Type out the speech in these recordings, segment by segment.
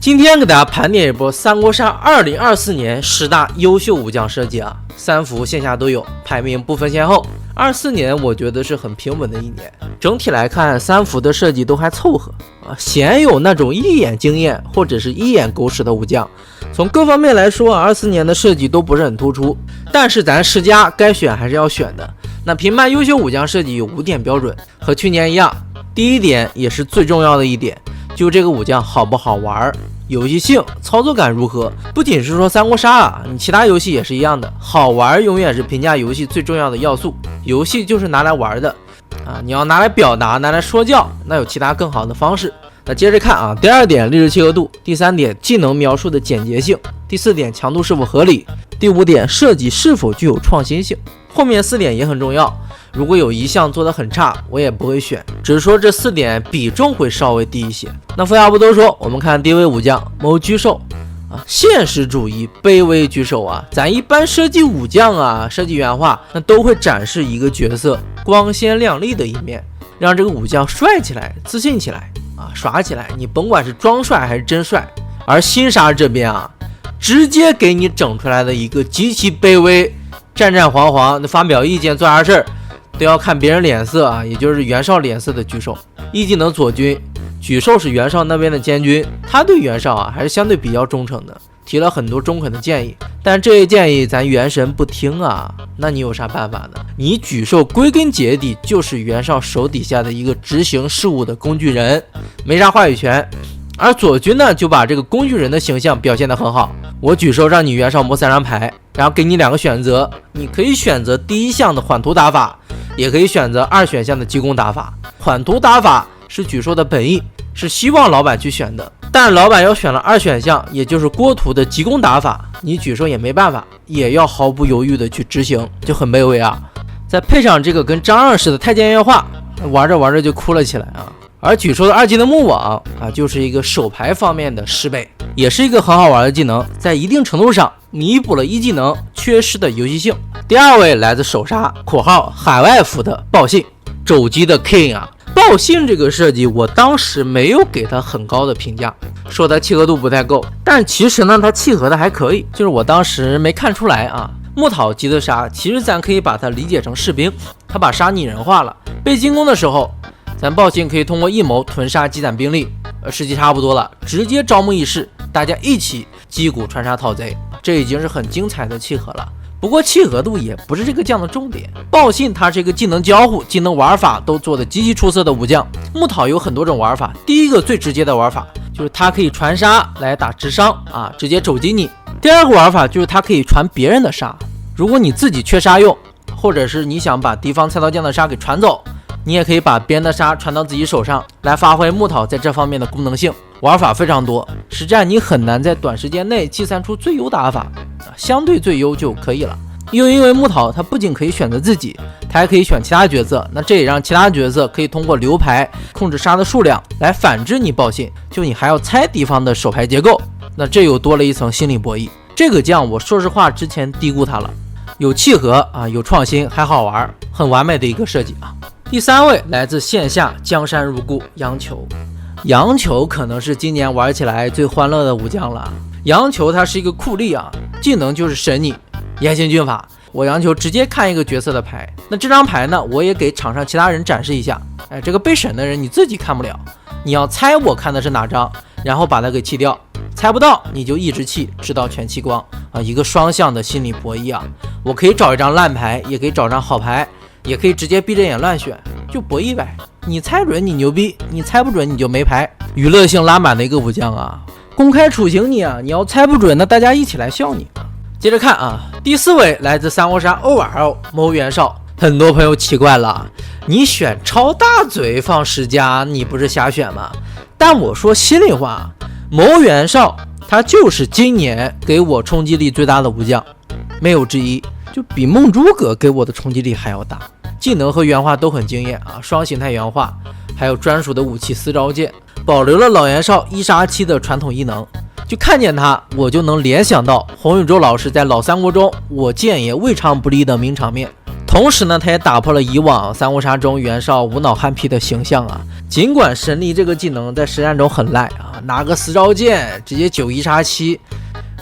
今天给大家盘点一波三国杀2024年10大优秀武将设计啊，3幅线下都有，排名不分先后。24年我觉得是很平稳的一年，整体来看3幅的设计都还凑合啊，鲜有那种一眼惊艳或者是一眼狗屎的武将。从各方面来说24年的设计都不是很突出，但是咱10家该选还是要选的。那评判优秀武将设计有5点标准，和去年一样。第一点也是最重要的一点，就这个武将好不好玩，游戏性、操作感如何。不仅是说三国杀啊，你其他游戏也是一样的，好玩永远是评价游戏最重要的要素。游戏就是拿来玩的啊，你要拿来表达、拿来说教，那有其他更好的方式。那接着看啊，第2点历史契合度，第3点技能描述的简洁性，第4点强度是否合理，第5点设计是否具有创新性。后面4点也很重要，如果有一项做得很差，我也不会选，只是说这4点比重会稍微低一些。那废话不多说，我们看第一位武将某沮授啊，现实主义卑微沮授啊，咱一般设计武将啊，设计原画，那都会展示一个角色光鲜亮丽的一面，让这个武将帅起来、自信起来啊，耍起来，你甭管是装帅还是真帅。而新杀这边啊，直接给你整出来的一个极其卑微、战战惶惶，发表意见做啥事儿都要看别人脸色啊，也就是袁绍脸色的沮授。一技能左军，沮授是袁绍那边的监军，他对袁绍啊还是相对比较忠诚的，提了很多中肯的建议，但这些建议咱元神不听啊，那你有啥办法呢？你沮授归根结底就是袁绍手底下的一个执行事务的工具人，没啥话语权。而左军呢，就把这个工具人的形象表现得很好。我沮授让你袁绍摸3张牌，然后给你2个选择，你可以选择第一项的缓图打法，也可以选择2选项的急攻打法。缓图打法是沮授的本意，是希望老板去选的，但老板要选了2选项，也就是郭图的急攻打法，你沮授也没办法，也要毫不犹豫的去执行，就很卑微啊。再配上这个跟张让似的太监原画，玩着玩着就哭了起来啊。而沮授的2技能木网啊，就是一个手牌方面的10倍，也是一个很好玩的技能，在一定程度上弥补了1技能缺失的游戏性。第2位来自首杀（括号海外服的报信肘击的 King 啊）。报信这个设计，我当时没有给他很高的评价，说他契合度不太够，但其实呢，他契合的还可以，就是我当时没看出来啊。木讨击的杀，其实咱可以把它理解成士兵，他把杀拟人化了，被进攻的时候。咱报信可以通过一谋屯杀积攒兵力，时机差不多了，直接招募义士，大家一起击鼓传杀讨贼，这已经是很精彩的契合了。不过契合度也不是这个将的重点，报信它是一个技能交互、技能玩法都做得极其出色的武将。木讨有很多种玩法，第一个最直接的玩法就是它可以传杀来打直伤啊，直接肘击你。第2个玩法就是它可以传别人的杀，如果你自己缺杀用，或者是你想把敌方菜刀将的杀给传走，你也可以把别人的杀传到自己手上，来发挥木讨在这方面的功能性。玩法非常多，实战你很难在短时间内计算出最优打法，相对最优就可以了。又因为木讨它不仅可以选择自己，它还可以选其他角色，那这也让其他角色可以通过留牌控制杀的数量来反制你报信，就你还要猜敌方的手牌结构，那这又多了一层心理博弈。这个将我说实话之前低估它了，有契合啊，有创新，还好玩，很完美的一个设计啊。第3位来自线下江山如故杨球，杨球可能是今年玩起来最欢乐的武将了。杨球他是一个酷吏啊，技能就是神你严刑峻法。我杨球直接看一个角色的牌，那这张牌呢，我也给场上其他人展示一下。哎，这个被审的人你自己看不了，你要猜我看的是哪张，然后把它给弃掉。猜不到你就一直弃，直到全弃光啊，一个双向的心理博弈啊。我可以找一张烂牌，也可以找张好牌，也可以直接闭着眼乱选，就博弈呗。你猜准你牛逼，你猜不准你就没牌。娱乐性拉满的一个武将啊，公开处刑你啊，你要猜不准，那大家一起来笑你。接着看啊，第4位来自三国杀 OL 谋袁绍。很多朋友奇怪了，你选超大嘴放10家，你不是瞎选吗？但我说心里话，谋袁绍他就是今年给我冲击力最大的武将，没有之一，就比梦诸葛给我的冲击力还要大。技能和原画都很惊艳啊，双形态原画，还有专属的武器4招剑，保留了老袁绍1杀7的传统异能。就看见他，我就能联想到洪宇洲老师在老三国中我剑也未尝不利的名场面，同时呢，他也打破了以往三国杀中袁绍无脑憨批的形象啊。尽管神离这个技能在实战中很赖啊，拿个4招剑直接91杀7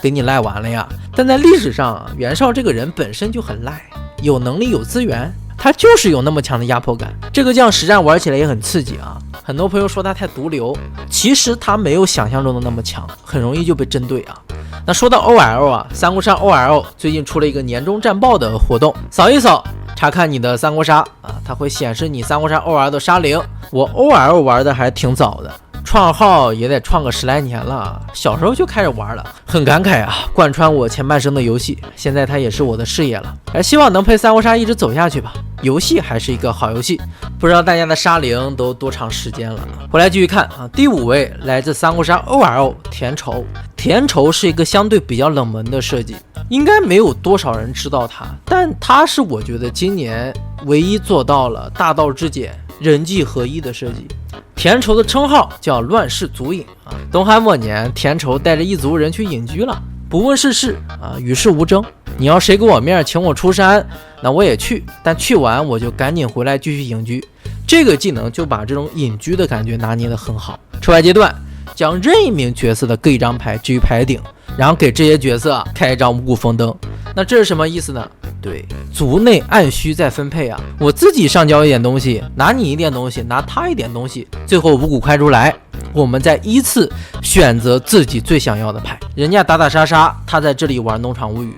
给你赖完了呀，但在历史上袁绍这个人本身就很赖，有能力有资源，他就是有那么强的压迫感。这个将实战玩起来也很刺激啊。很多朋友说他太毒瘤，其实他没有想象中的那么强，很容易就被针对啊。那说到 OL 啊，三国杀 OL 最近出了一个年终战报的活动，扫一扫查看你的三国杀啊，它会显示你三国杀 OL 的杀龄。我 OL 玩的还挺早的，创号也得创个10来年了，小时候就开始玩了，很感慨啊，贯穿我前半生的游戏，现在它也是我的事业了。希望能陪三国杀一直走下去吧，游戏还是一个好游戏。不知道大家的杀龄都多长时间了？回来继续看啊，第5位来自三国杀 OL 田畴。田畴是一个相对比较冷门的设计，应该没有多少人知道它，但它是我觉得今年唯一做到了大道至简、人机合一的设计。田畴的称号叫乱世祖隐啊。东汉末年，田畴带着一族人去隐居了，不问世事啊，与世无争。你要谁给我面请我出山，那我也去，但去完我就赶紧回来继续隐居。这个技能就把这种隐居的感觉拿捏得很好。出外阶段，将任一名角色的各一张牌置于牌顶，然后给这些角色开一张五谷丰登。那这是什么意思呢？对，族内按需再分配啊，我自己上交一点东西，拿你一点东西，拿他一点东西，最后五谷开出来，我们再依次选择自己最想要的牌。人家打打杀杀，他在这里玩农场物语。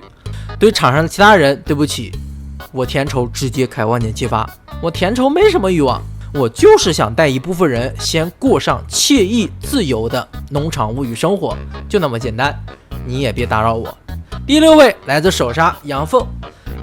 对场上的其他人，对不起，我田畴直接开万箭齐发。我田畴没什么欲望，我就是想带一部分人先过上惬意自由的农场物语生活，就那么简单，你也别打扰我。第6位来自首杀杨凤，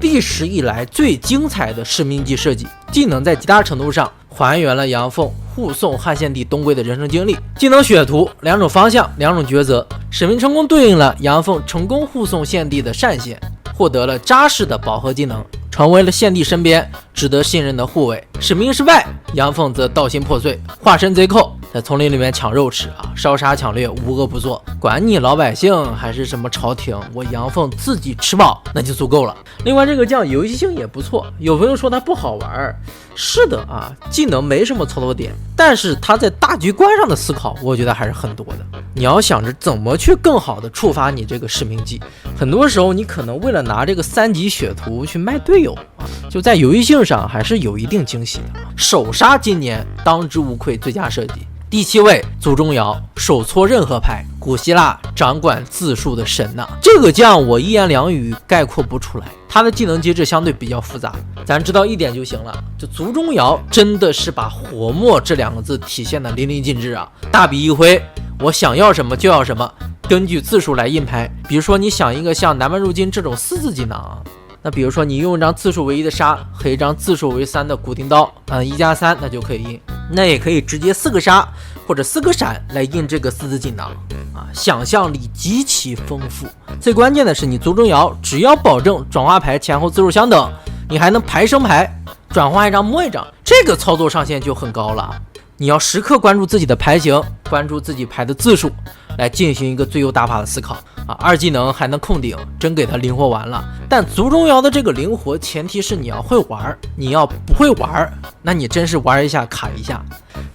历史以来最精彩的使命技设计，技能在极大程度上还原了杨凤护送汉献帝东归的人生经历。技能血图2种方向2种抉择，使命成功对应了杨凤成功护送献帝的单线，获得了扎实的饱和技能，成为了献帝身边值得信任的护卫。使命失败，杨凤则道心破碎，化身贼寇，在丛林里面抢肉吃啊，烧杀抢掠，无恶不作，管你老百姓还是什么朝廷，我杨凤自己吃饱那就足够了。另外这个将游戏性也不错，有朋友说它不好玩，是的啊，技能没什么操作点，但是它在大局观上的思考我觉得还是很多的。你要想着怎么去更好的触发你这个使命技，很多时候你可能为了拿这个3级血图去卖队友啊，就在游戏性上还是有一定惊喜的。首杀今年当之无愧最佳设计。第7位祖钟繇，手搓任何牌，古希腊掌管字数的神呐。这个将我一言两语概括不出来，他的技能机制相对比较复杂，咱知道一点就行了。这祖钟繇真的是把火墨这2个字体现的淋漓尽致啊！大笔一挥，我想要什么就要什么，根据字数来印牌。比如说你想一个像南蛮入侵这种4字技能啊，那比如说你用一张字数为1的杀和一张字数为3的骨钉刀，1+3那就可以印。那也可以直接4个杀或者4个闪来印这个4字技能啊，想象力极其丰富。最关键的是，你祖钟繇只要保证转化牌前后字数相等，你还能牌生牌，转化一张摸一张，这个操作上限就很高了。你要时刻关注自己的牌型，关注自己牌的字数，来进行一个最优打法的思考啊。2技能还能控顶，真给它灵活完了。但祖钟繇的这个灵活，前提是你要会玩，你要不会玩，那你真是玩一下卡一下。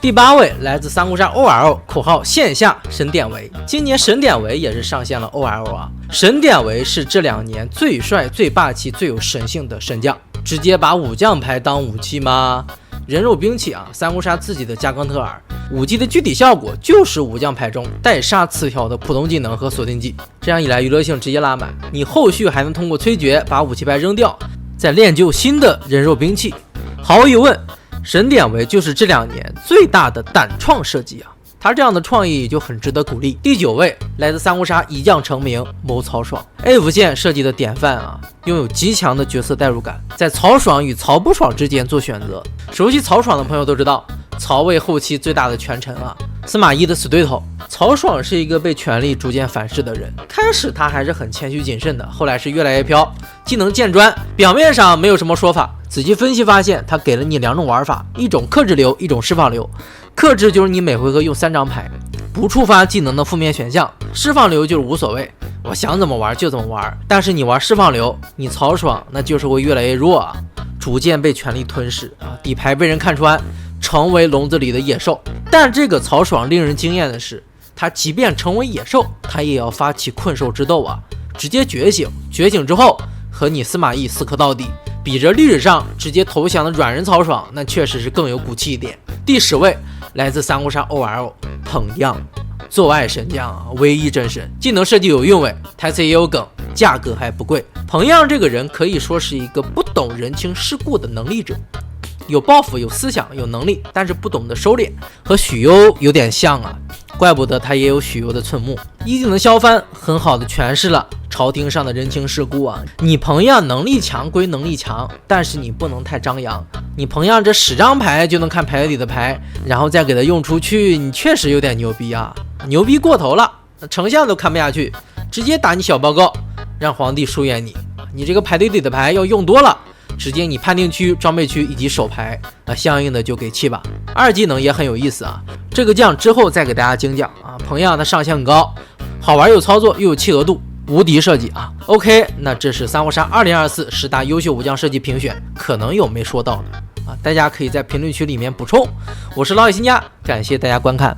第8位来自三国杀 OL， 口号线下神典韦。今年神典韦也是上线了 OL 啊。神典韦是这2年最帅、最霸气、最有神性的神将，直接把武将牌当武器吗？人肉兵器啊，三国杀自己的加冈特尔武器的具体效果就是武将牌中带杀词条的普通技能和锁定技，这样一来娱乐性直接拉满，你后续还能通过催诀把武器牌扔掉，再练就新的人肉兵器。毫无疑问，神典韦就是这2年最大的胆创设计啊，他这样的创意就很值得鼓励。第9位来自三国杀一将成名谋曹爽 ，F 线设计的典范啊，拥有极强的角色代入感，在曹爽与曹不爽之间做选择。熟悉曹爽的朋友都知道，曹魏后期最大的权臣啊，司马懿的死对头。曹爽是一个被权力逐渐反噬的人，开始他还是很谦虚谨慎的，后来是越来越飘，技能见专，表面上没有什么说法，仔细分析发现他给了你2种玩法，一种克制流，一种释放流。克制就是你每回合用3张牌，不触发技能的负面选项；释放流就是无所谓，我想怎么玩就怎么玩。但是你玩释放流，你曹爽那就是会越来越弱啊，逐渐被权力吞噬啊，底牌被人看穿，成为笼子里的野兽。但这个曹爽令人惊艳的是，他即便成为野兽，他也要发起困兽之斗啊，直接觉醒。觉醒之后和你司马懿死磕到底，比着历史上直接投降的软人曹爽，那确实是更有骨气一点。第10位来自三国杀 OL 彭样，做爱神将啊，唯一真神，技能设计有韵味，台词也有梗，价格还不贵。彭样这个人可以说是一个不懂人情世故的能力者，有抱负，有思想，有能力，但是不懂得收敛，和许攸有点像啊，怪不得他也有许攸的寸目。一技能削藩很好的诠释了朝廷上的人情世故啊。你彭样能力强归能力强，但是你不能太张扬。你彭样这10张牌就能看牌里的牌，然后再给他用出去，你确实有点牛逼啊，牛逼过头了，丞相都看不下去，直接打你小报告，让皇帝疏远你。你这个牌堆里的牌要用多了，直接你判定区、装备区以及手牌，相应的就给气吧。2技能也很有意思啊，这个将之后再给大家精讲啊。彭样他上限很高，好玩有操作又有契合度，无敌设计啊。OK， 那这是三国杀2024 10大优秀武将设计评选，可能有没说到的啊，大家可以在评论区里面补充。我是老野新家，感谢大家观看。